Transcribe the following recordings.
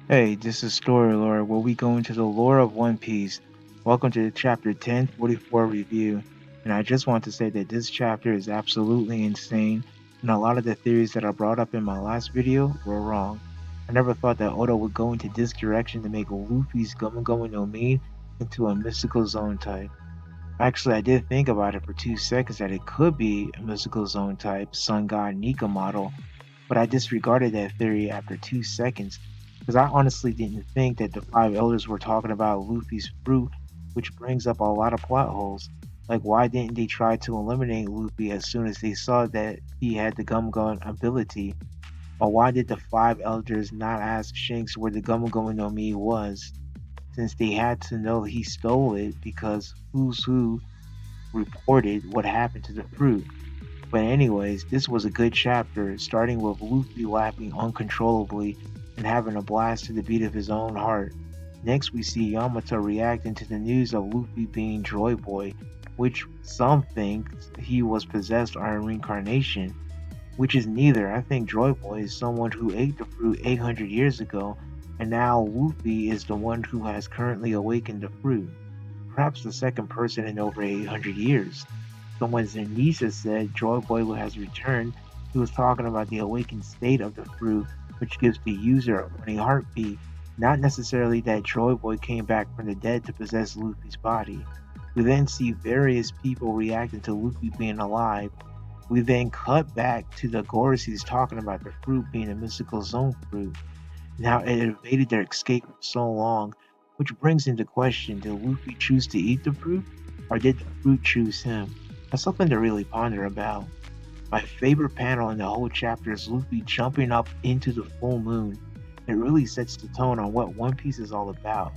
Hey, this is Story Lore, where we go into the lore of One Piece. Welcome to the chapter 1044 review. And I just want to say that this chapter is absolutely insane, and a lot of the theories that I brought up in my last video were wrong. I never thought that Oda would go into this direction to make Luffy's Gum Gum no Mi into a mystical zone type. Actually, I did think about it for 2 seconds that it could be a mystical zone type Sun God Nika model, but I disregarded that theory after 2 seconds because I honestly didn't think that the five elders were talking about Luffy's fruit, which brings up a lot of plot holes. Like, why didn't they try to eliminate Luffy as soon as they saw that he had the Gum Gum ability? Or why did the five elders not ask Shanks where the Gum Gum no Mi was, since they had to know he stole it because Who's Who reported what happened to the fruit? But anyways, this was a good chapter, starting with Luffy laughing uncontrollably and having a blast to the beat of his own heart. Next, we see Yamato reacting to the news of Luffy being Joy Boy, which some think he was possessed or a reincarnation, which is neither. I think Joy Boy is someone who ate the fruit 800 years ago, and now Luffy is the one who has currently awakened the fruit, perhaps the second person in over 800 years. So when Zenitsu said Joy Boy has returned, he was talking about the awakened state of the fruit, which gives the user a running heartbeat, not necessarily that Joy Boy came back from the dead to possess Luffy's body. We then see various people reacting to Luffy being alive. We then cut back to the Gorseys talking about the fruit being a mystical zone fruit, and how it evaded their escape for so long, which brings into question, did Luffy choose to eat the fruit, or did the fruit choose him? That's something to really ponder about. My favorite panel in the whole chapter is Luffy jumping up into the full moon. It really sets the tone on what One Piece is all about.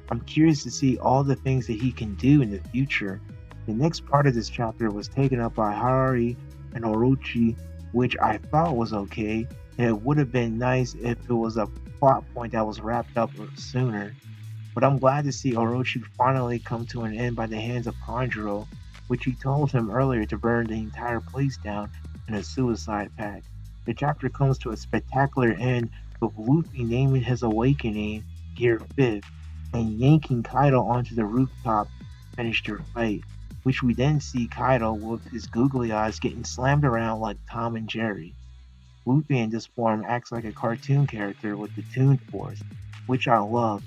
I'm curious to see all the things that he can do in the future. The next part of this chapter was taken up by Harari and Orochi, which I thought was okay, and it would have been nice if it was a plot point that was wrapped up sooner. But I'm glad to see Orochi finally come to an end by the hands of Tanjiro, which he told him earlier to burn the entire place down in a suicide pact. The chapter comes to a spectacular end with Luffy naming his awakening Gear 5th and yanking Kaido onto the rooftop to finish their fight, which we then see Kaido with his googly eyes getting slammed around like Tom and Jerry. Luffy in this form acts like a cartoon character with the Toon Force, which I love,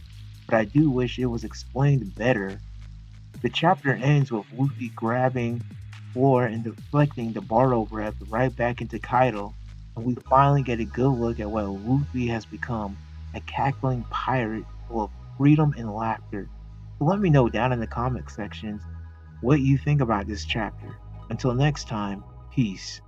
but I do wish it was explained better. The chapter ends with Luffy grabbing floor and deflecting the Bardo breath right back into Kaido, and we finally get a good look at what Luffy has become, a cackling pirate full of freedom and laughter. So let me know down in the comment sections what you think about this chapter. Until next time, peace.